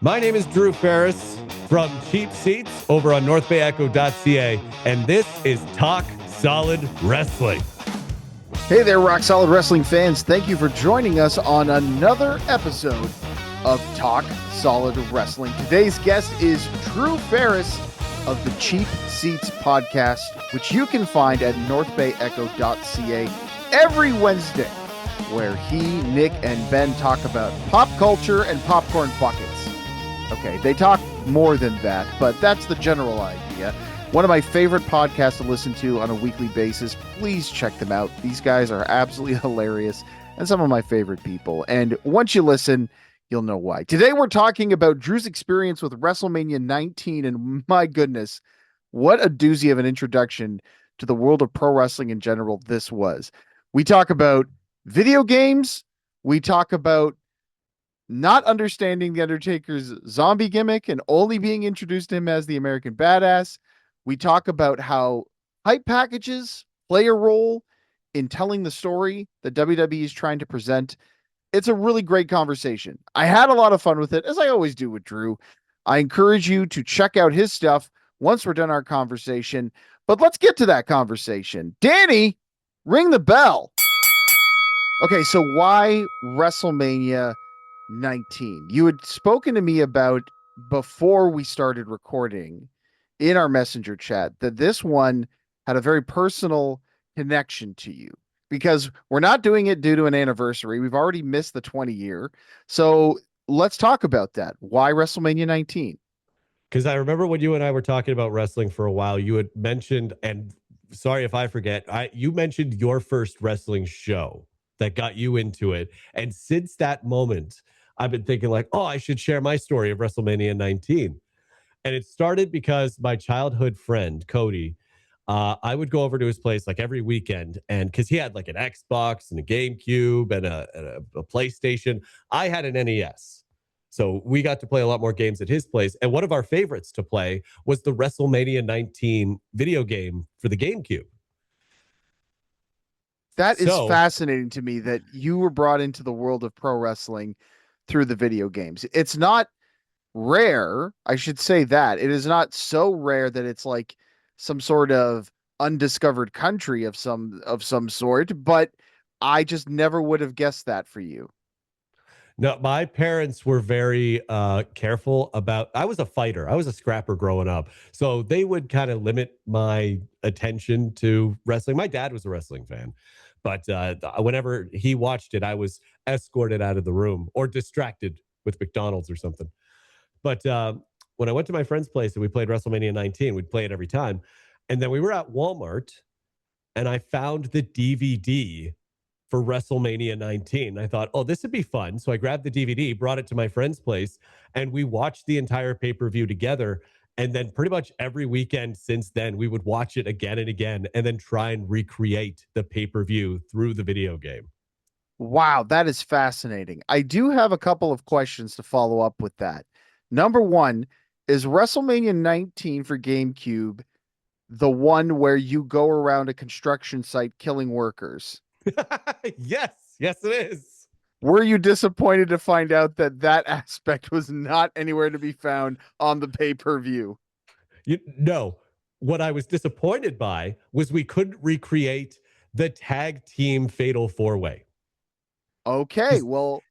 My name is Drew Ferris from Cheap Seats over on northbayecho.ca, and this is Talk Solid Wrestling. Hey there, Rock Solid Wrestling fans. Thank you for joining us on another episode of Talk Solid Wrestling. Today's guest is Drew Ferris of the Cheap Seats podcast, which you can find at northbayecho.ca every Wednesday, where he, Nick, and Ben talk about pop culture and popcorn buckets. Okay, they talk more than that, but that's the general idea. One of my favorite podcasts to listen to on a weekly basis. Please check them out. These guys are absolutely hilarious and some of my favorite people. And once you listen, you'll know why. Today, we're talking about Drew's experience with WrestleMania 19. And my goodness, what a doozy of an introduction to the world of pro wrestling in general this was. We talk about video games. We talk about not understanding The Undertaker's zombie gimmick and only being introduced to him as the American Badass. We talk about how hype packages play a role in telling the story that WWE is trying to present. It's a really great conversation. I had a lot of fun with it, as I always do with Drew. I encourage you to check out his stuff once we're done our conversation. But let's get to that conversation. Danny, ring the bell. Okay, so why WrestleMania 19? You had spoken to me about before we started recording in our messenger chat that this one had a very personal connection to you because we're not doing it due to an anniversary. We've already missed the 20-year. So let's talk about that. Why WrestleMania 19? Because I remember when you and I were talking about wrestling for a while, you had mentioned, and sorry if I forget, you mentioned your first wrestling show that got you into it. And since that moment, I've been thinking like, oh, I should share my story of WrestleMania 19. And it started because my childhood friend, Cody, I would go over to his place like every weekend. And because he had like an Xbox and a GameCube and a PlayStation, I had an NES. So we got to play a lot more games at his place. And one of our favorites to play was the WrestleMania 19 video game for the GameCube. That is fascinating to me that you were brought into the world of pro wrestling through the video games. It's not rare. I should say that it is not so rare that it's like some sort of undiscovered country of some sort, but I just never would have guessed that for you. No, my parents were very careful about. I was a fighter. I was a scrapper growing up. So they would kind of limit my attention to wrestling. My dad was a wrestling fan. But whenever he watched it, I was escorted out of the room or distracted with McDonald's or something. But when I went to my friend's place and we played WrestleMania 19, we'd play it every time. And then we were at Walmart and I found the DVD for WrestleMania 19. I thought, oh, this would be fun. So I grabbed the DVD, brought it to my friend's place, and we watched the entire pay-per-view together. And then pretty much every weekend since then, we would watch it again and again and then try and recreate the pay-per-view through the video game. Wow, that is fascinating. I do have a couple of questions to follow up with that. Number one, is WrestleMania 19 for GameCube the one where you go around a construction site killing workers? Yes, it is. Were you disappointed to find out that that aspect was not anywhere to be found on the pay-per-view? No, what I was disappointed by was we couldn't recreate the tag team fatal four-way. Okay, well,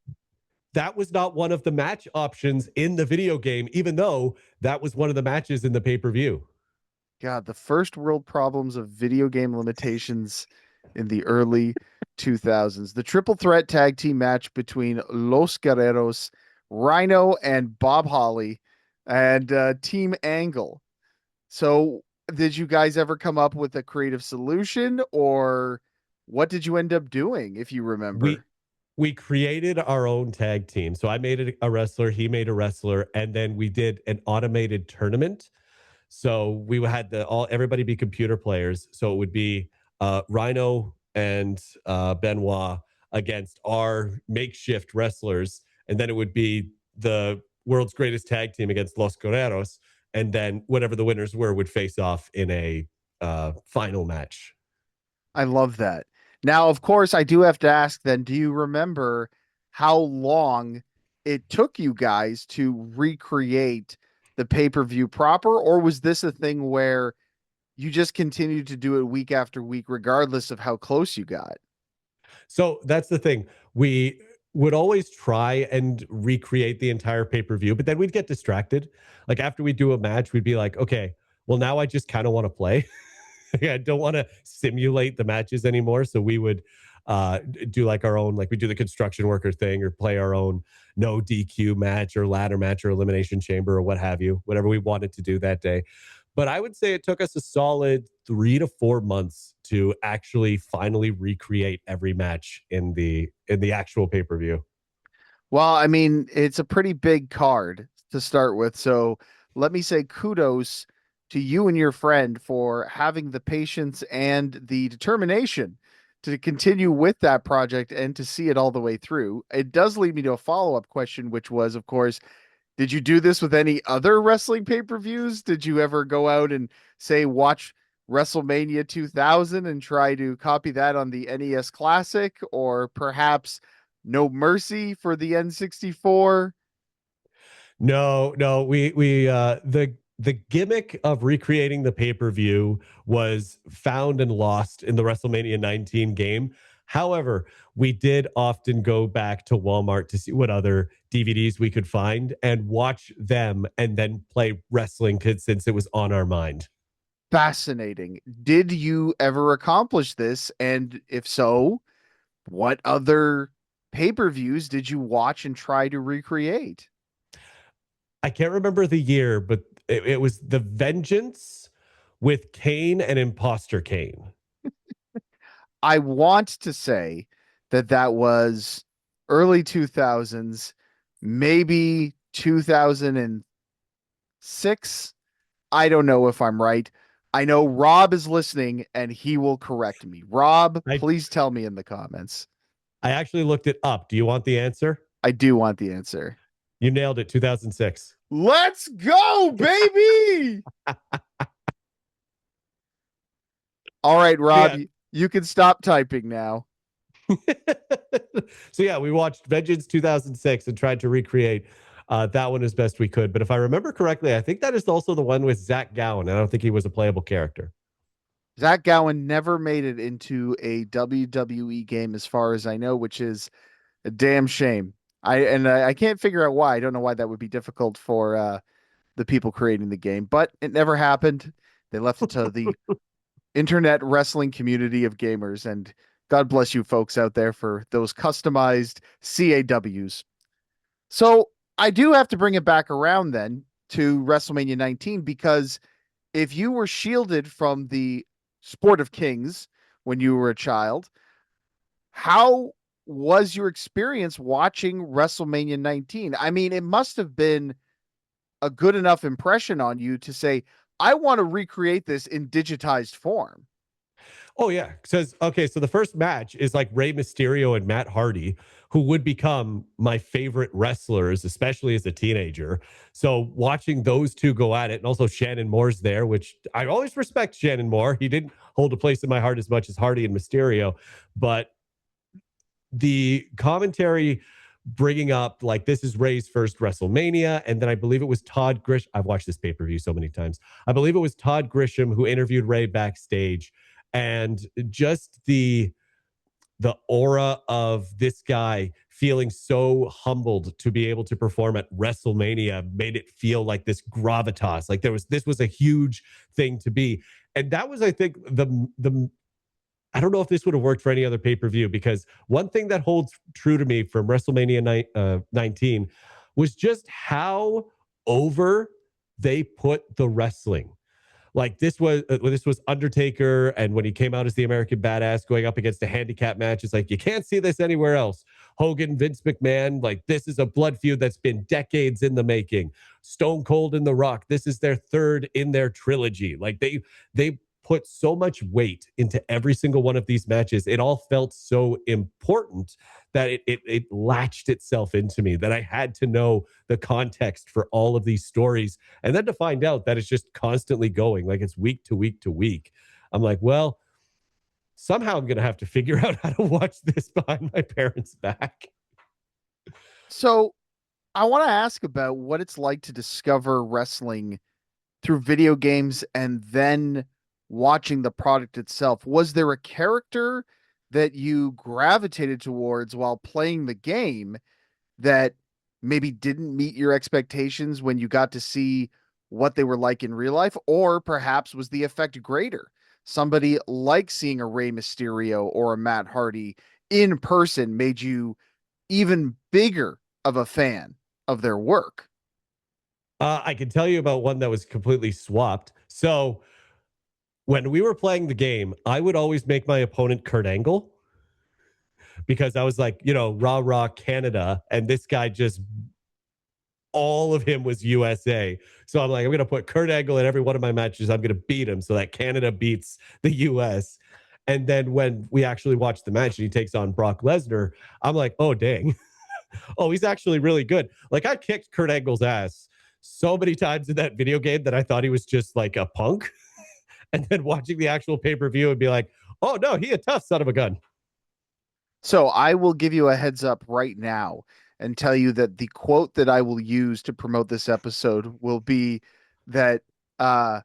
that was not one of the match options in the video game, even though that was one of the matches in the pay-per-view. God, the first world problems of video game limitations in the early 2000s. The triple threat tag team match between Los Guerreros, Rhino, and Bob Holly, and Team Angle. So did you guys ever come up with a creative solution, or what did you end up doing, if you remember? We created our own tag team. So I made a wrestler, he made a wrestler, and then we did an automated tournament. So we had everybody be computer players. So it would be Rhino and Benoit against our makeshift wrestlers. And then it would be the world's greatest tag team against Los Guerreros. And then whatever the winners were would face off in a final match. I love that. Now, of course, I do have to ask then, do you remember how long it took you guys to recreate the pay-per-view proper, or was this a thing where you just continued to do it week after week, regardless of how close you got? So that's the thing. We would always try and recreate the entire pay per view, but then we'd get distracted. Like after we do a match, we'd be like, okay, well, now I just kind of want to play. I don't want to simulate the matches anymore. So we would do like our own, like we do the construction worker thing or play our own no DQ match or ladder match or elimination chamber or what have you, whatever we wanted to do that day. But I would say it took us a solid 3 to 4 months to actually finally recreate every match in the actual pay per view. Well, I mean, it's a pretty big card to start with. So let me say kudos to you and your friend for having the patience and the determination to continue with that project and to see it all the way through. It does lead me to a follow-up question, which was, of course, did you do this with any other wrestling pay-per-views? Did you ever go out and say watch WrestleMania 2000 and try to copy that on the NES Classic, or perhaps No Mercy for the N64? No, no, the gimmick of recreating the pay-per-view was found and lost in the WrestleMania 19 game. However, we did often go back to Walmart to see what other DVDs we could find and watch them and then play wrestling since it was on our mind. Fascinating. Did you ever accomplish this? And if so, what other pay-per-views did you watch and try to recreate? I can't remember the year, but it was The Vengeance with Kane and Imposter Kane. I want to say that that was early 2000s, maybe 2006. I don't know if I'm right. I know Rob is listening and he will correct me. Rob, I please tell me in the comments. I actually looked it up. Do you want the answer? I do want the answer. You nailed it. 2006. Let's go, baby. All right, Rob, Yeah. you can stop typing now. So yeah, we watched Vengeance 2006 and tried to recreate that one as best we could. But if I remember correctly, I think that is also the one with Zach Gowen. I don't think he was a playable character. Zach Gowen never made it into a WWE game, as far as I know, which is a damn shame. I can't figure out why. I don't know why that would be difficult for the people creating the game, but it never happened. They left it to the internet wrestling community of gamers, and God bless you folks out there for those customized CAWs. So I do have to bring it back around then to WrestleMania 19, because if you were shielded from the Sport of Kings when you were a child, how was your experience watching WrestleMania 19? I mean, it must have been a good enough impression on you to say, I want to recreate this in digitized form. Oh yeah, says okay. So the first match is like Rey Mysterio and Matt Hardy, who would become my favorite wrestlers, especially as a teenager. So watching those two go at it, and also Shannon Moore's there, which I always respect Shannon Moore. He didn't hold a place in my heart as much as Hardy and Mysterio, but the commentary bringing up like this is Ray's first WrestleMania, and then I believe it was Todd Grisham. I've watched this pay-per-view so many times. I believe it was Todd Grisham who interviewed Ray backstage, and just the aura of this guy feeling so humbled to be able to perform at WrestleMania made it feel like this gravitas, like this was a huge thing to be. And that was, I think, the I don't know if this would have worked for any other pay per view, because one thing that holds true to me from WrestleMania 19 was just how over they put the wrestling. Like this was Undertaker, and when he came out as the American Badass going up against a handicap match, it's like you can't see this anywhere else. Hogan, Vince McMahon, like this is a blood feud that's been decades in the making. Stone Cold and The Rock, this is their third in their trilogy. Like they put so much weight into every single one of these matches. It all felt so important that it latched itself into me, that I had to know the context for all of these stories. And then to find out that it's just constantly going, like it's week to week to week. I'm like, well, somehow I'm going to have to figure out how to watch this behind my parents' back. So I want to ask about what it's like to discover wrestling through video games and then watching the product itself. Was there a character that you gravitated towards while playing the game that maybe didn't meet your expectations when you got to see what they were like in real life? Or perhaps was the effect greater? Somebody like seeing a Rey Mysterio or a Matt Hardy in person made you even bigger of a fan of their work. I can tell you about one that was completely swapped. So when we were playing the game, I would always make my opponent Kurt Angle because I was like, rah rah Canada, and this guy just all of him was USA. So I'm like, I'm going to put Kurt Angle in every one of my matches. I'm going to beat him so that Canada beats the US. And then when we actually watch the match and he takes on Brock Lesnar, I'm like, oh, dang. Oh, he's actually really good. Like, I kicked Kurt Angle's ass so many times in that video game that I thought he was just like a punk. And then watching the actual pay-per-view and be like, oh, no, he a tough son of a gun. So I will give you a heads up right now and tell you that the quote that I will use to promote this episode will be that uh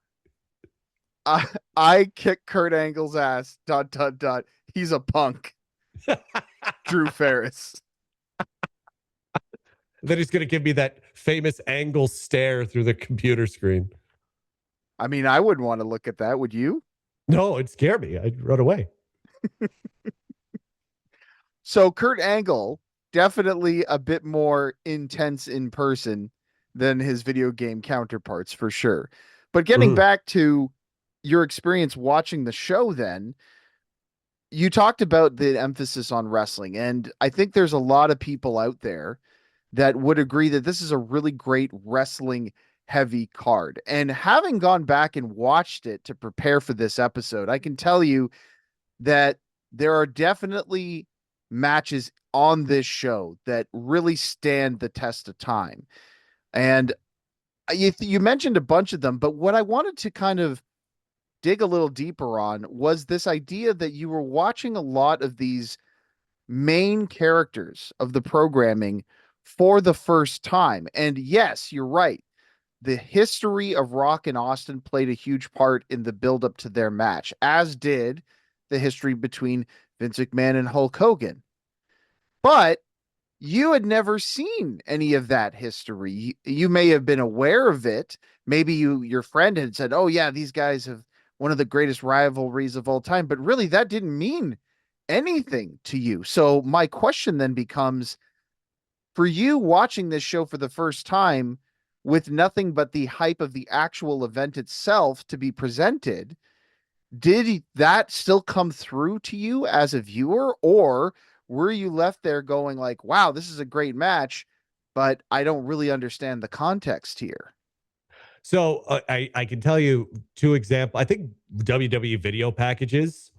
I, I kick Kurt Angle's ass, dot dot dot. He's a punk. Drew Ferris. Then he's going to give me that famous angle stare through the computer screen. I mean, I wouldn't want to look at that, would you? No, it scared me. I'd run away. So Kurt Angle, definitely a bit more intense in person than his video game counterparts for sure. But getting Mhm. back to your experience watching the show, then you talked about the emphasis on wrestling, and I think there's a lot of people out there that would agree that this is a really great wrestling heavy card. And having gone back and watched it to prepare for this episode, I can tell you that there are definitely matches on this show that really stand the test of time. And you mentioned a bunch of them, but what I wanted to kind of dig a little deeper on was this idea that you were watching a lot of these main characters of the programming for the first time. And yes, you're right. The history of Rock and Austin played a huge part in the buildup to their match, as did the history between Vince McMahon and Hulk Hogan. But you had never seen any of that history. You may have been aware of it. Maybe your friend had said, "Oh yeah, these guys have one of the greatest rivalries of all time," but really that didn't mean anything to you. So my question then becomes, for you watching this show for the first time with nothing but the hype of the actual event itself to be presented, did that still come through to you as a viewer, or were you left there going like, wow, this is a great match, but I don't really understand the context here? So I can tell you two examples. I think WWE video packages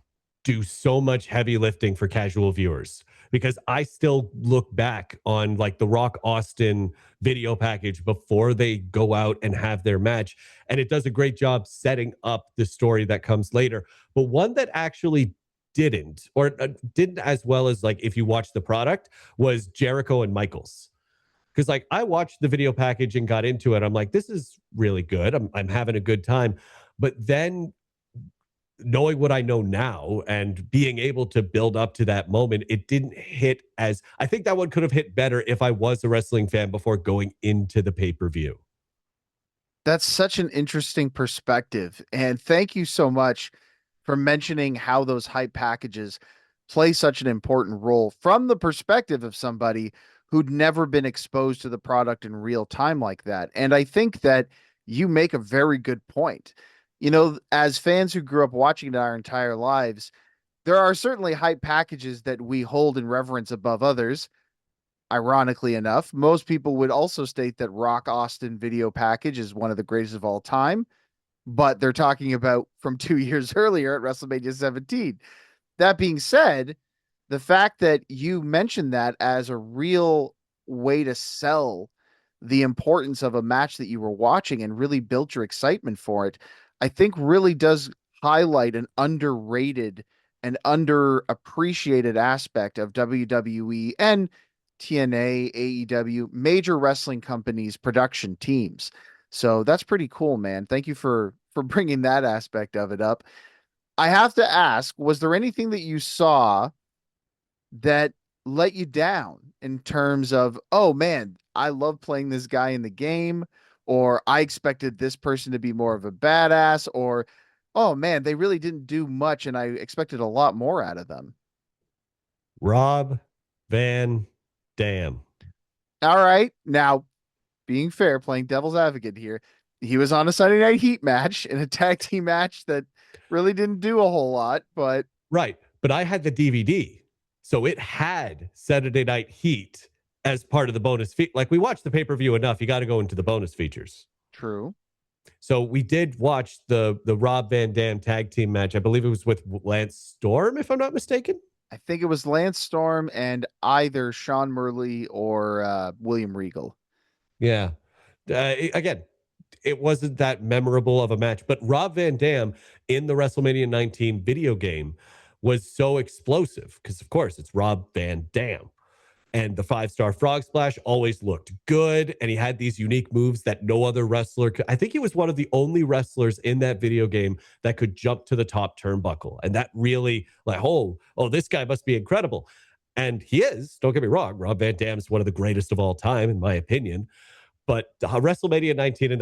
do so much heavy lifting for casual viewers because I still look back on like the Rock Austin video package before they go out and have their match. And it does a great job setting up the story that comes later. But one that actually didn't, or didn't as well as like if you watch the product, was Jericho and Michaels. Because like I watched the video package and got into it. I'm like, this is really good. I'm having a good time. But then knowing what I know now and being able to build up to that moment, it didn't hit as I think that one could have hit better if I was a wrestling fan before going into the pay-per-view. That's such an interesting perspective. And thank you so much for mentioning how those hype packages play such an important role from the perspective of somebody who'd never been exposed to the product in real time like that. And I think that you make a very good point. You know, as fans who grew up watching it our entire lives, there are certainly hype packages that we hold in reverence above others. Ironically enough, most people would also state that Rock Austin video package is one of the greatest of all time, but they're talking about from 2 years earlier at WrestleMania 17. That being said, the fact that you mentioned that as a real way to sell the importance of a match that you were watching and really built your excitement for it, I think really does highlight an underrated and underappreciated aspect of WWE and TNA, AEW, major wrestling companies, production teams. So that's pretty cool, man. Thank you for bringing that aspect of it up. I have to ask, was there anything that you saw that let you down in terms of, oh man, I love playing this guy in the game, or I expected this person to be more of a badass, or oh man, they really didn't do much and I expected a lot more out of them? Rob Van Dam. All right. Now, being fair, playing devil's advocate here, he was on a Sunday Night Heat match in a tag team match that really didn't do a whole lot, but Right. But I had the DVD. So it had Saturday Night Heat as part of the bonus feature. Like we watched the pay-per-view enough. You got to go into the bonus features. true. So we did watch the Rob Van Dam tag team match. I believe it was with Lance Storm, if I'm not mistaken. I think it was Lance Storm and either Sean Murley or William Regal. Yeah. Again, it wasn't that memorable of a match, but Rob Van Dam in the WrestleMania 19 video game was so explosive because, of course, it's Rob Van Dam. And the 5-star frog splash always looked good. And he had these unique moves that no other wrestler could. I think he was one of the only wrestlers in that video game that could jump to the top turnbuckle. And that really, like, oh, this guy must be incredible. And he is, don't get me wrong. Rob Van Dam is one of the greatest of all time, in my opinion. But WrestleMania 19 and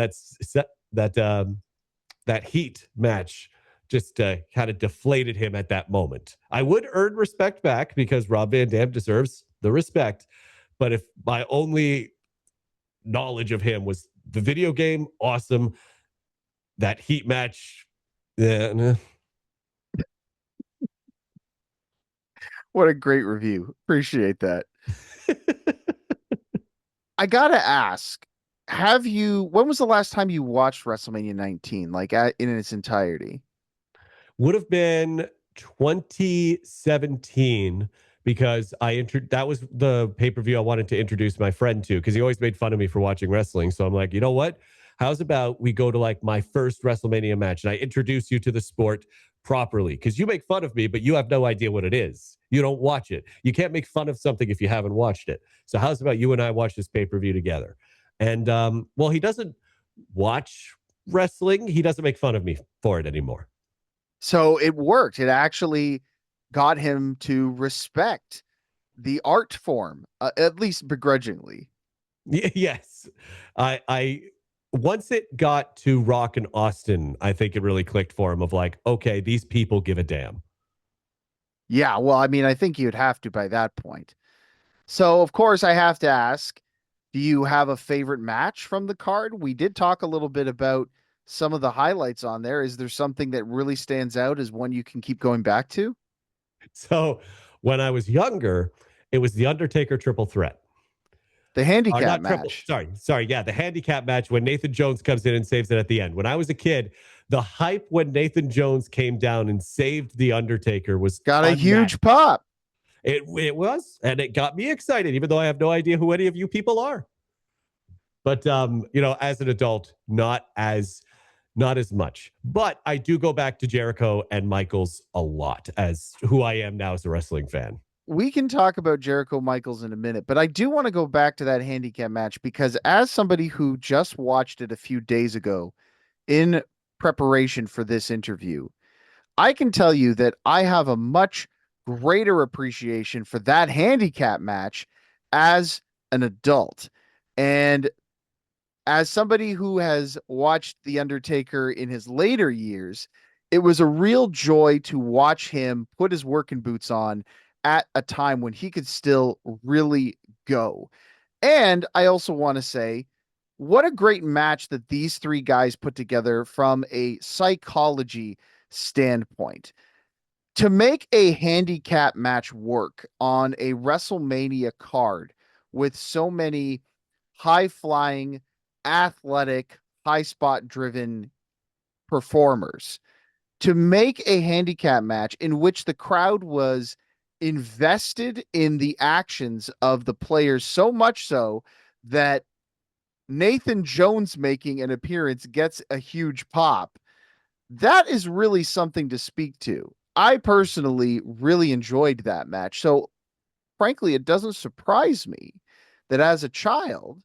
that Heat match just kind of deflated him at that moment. I would earn respect back because Rob Van Dam deserves the respect. But if my only knowledge of him was the video game, awesome. That Heat match, nah. What a great review. Appreciate that. I gotta ask, when was the last time you watched WrestleMania 19, like in its entirety? Would have been 2017 because that was the pay-per-view I wanted to introduce my friend to because he always made fun of me for watching wrestling. So I'm like, you know what? How's about we go to like my first WrestleMania match and I introduce you to the sport properly? Because you make fun of me, but you have no idea what it is. You don't watch it. You can't make fun of something if you haven't watched it. So how's about you and I watch this pay-per-view together? And well, he doesn't watch wrestling. He doesn't make fun of me for it anymore. So it worked. It actually got him to respect the art form, at least begrudgingly. Yes. I once it got to Rock and Austin, I think it really clicked for him of like, okay, these people give a damn. Yeah, well, I mean, I think you'd have to by that point. So, of course, I have to ask, do you have a favorite match from the card? We did talk a little bit about some of the highlights on there. Is there something that really stands out as one you can keep going back to? So when I was younger, it was the Undertaker triple threat. The Or handicap not triple. match. Sorry. Yeah, the handicap match when Nathan Jones comes in and saves it at the end. When I was a kid, the hype when Nathan Jones came down and saved the Undertaker was Got a unmatched. huge pop. It was, and it got me excited, even though I have no idea who any of you people are. But as an adult, not as much. But I do go back to Jericho and Michaels a lot as who I am now as a wrestling fan. We can talk about Jericho Michaels in a minute, but I do want to go back to that handicap match because as somebody who just watched it a few days ago in preparation for this interview, I can tell you that I have a much greater appreciation for that handicap match as an adult. And as somebody who has watched The Undertaker in his later years, it was a real joy to watch him put his working boots on at a time when he could still really go. And I also want to say, what a great match that these three guys put together from a psychology standpoint. To make a handicap match work on a WrestleMania card with so many high flying, athletic, high spot driven performers, to make a handicap match in which the crowd was invested in the actions of the players so much so that Nathan Jones making an appearance gets a huge pop. That is really something to speak to. I personally really enjoyed that match. So frankly, it doesn't surprise me that as a child,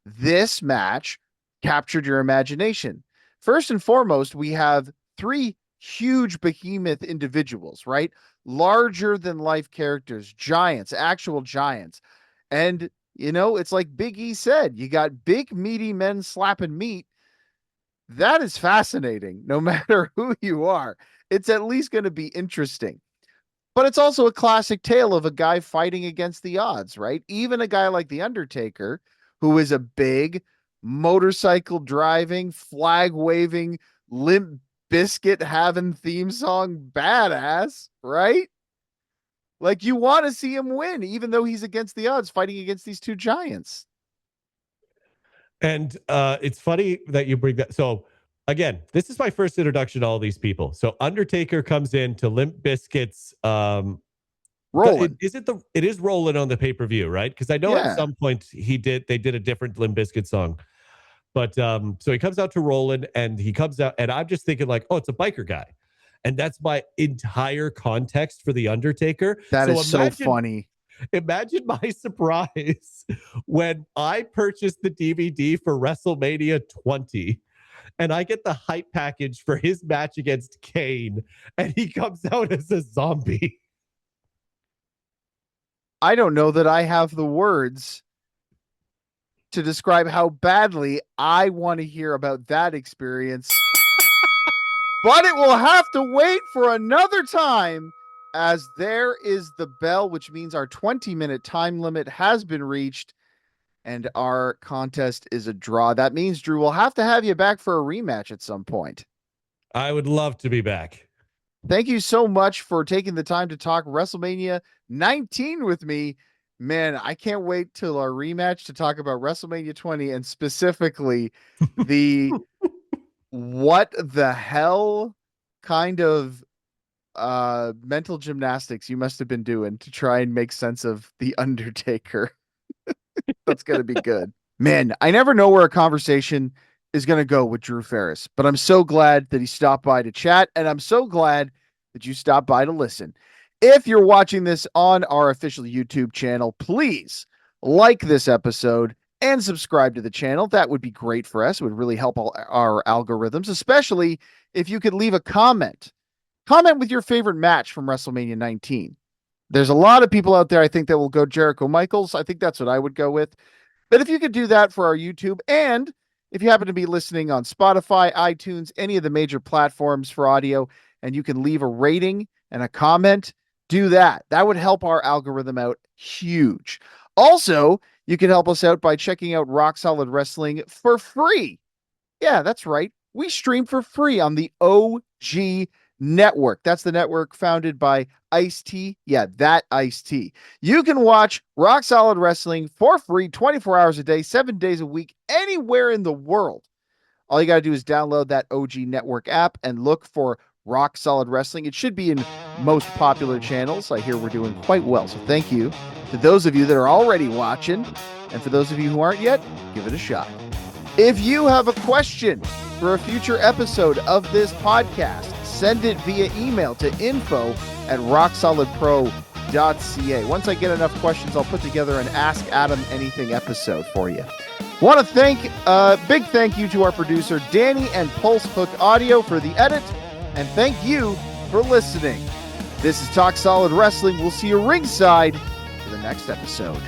this match captured your imagination. First and foremost, we have three huge behemoth individuals, right? Larger than life characters, giants, actual giants. And, it's like Big E said, you got big, meaty men slapping meat. That is fascinating, no matter who you are. It's at least going to be interesting. But it's also a classic tale of a guy fighting against the odds, right? Even a guy like The Undertaker, who is a big motorcycle driving, flag waving, Limp Biscuit having theme song badass, right? Like, you want to see him win, even though he's against the odds fighting against these two giants. And it's funny that you bring that. So again, this is my first introduction to all these people. So Undertaker comes in to Limp Bizkit's Rolling. It is rolling on the pay-per-view, right? Because I know Yeah. at some point they did a different Limp Bizkit song. But so he comes out to Roland and he comes out, and I'm just thinking like, oh, it's a biker guy. And that's my entire context for The Undertaker. That so is so funny. Imagine my surprise when I purchased the DVD for WrestleMania 20 and I get the hype package for his match against Kane and he comes out as a zombie. I don't know that I have the words to describe how badly I want to hear about that experience. But it will have to wait for another time, as there is the bell, which means our 20-minute time limit has been reached and our contest is a draw. That means, Drew, we'll have to have you back for a rematch at some point. I would love to be back. Thank you so much for taking the time to talk WrestleMania 19 with me. Man, I can't wait till our rematch to talk about WrestleMania 20 and specifically the what the hell kind of mental gymnastics you must have been doing to try and make sense of The Undertaker. That's going to be good. Man, I never know where a conversation is going to go with Drew Ferris, but I'm so glad that he stopped by to chat, and I'm so glad that you stopped by to listen. If you're watching this on our official YouTube channel, please like this episode and subscribe to the channel. That would be great for us. It would really help our algorithms, especially if you could leave a comment. Comment with your favorite match from WrestleMania 19. There's a lot of people out there, I think, that will go Jericho Michaels. I think that's what I would go with. But if you could do that for our YouTube, and if you happen to be listening on Spotify, iTunes, any of the major platforms for audio, and you can leave a rating and a comment, do that. That would help our algorithm out huge. Also, you can help us out by checking out Rock Solid Wrestling for free. Yeah, that's right. We stream for free on the OG network. That's the network founded by Ice-T. Yeah, that Ice-T. You can watch Rock Solid Wrestling for free 24 hours a day, 7 days a week, anywhere in the world. All you got to do is download that OG network app and look for Rock Solid Wrestling. It should be in most popular channels. I hear we're doing quite well. So thank you to those of you that are already watching. And for those of you who aren't yet, give it a shot. If you have a question for a future episode of this podcast, send it via email to info@rocksolidpro.ca. Once I get enough questions, I'll put together an Ask Adam Anything episode for you. Want to thank, big thank you to our producer, Danny and Pulse Hook Audio for the edit. And thank you for listening. This is Talk Solid Wrestling. We'll see you ringside for the next episode.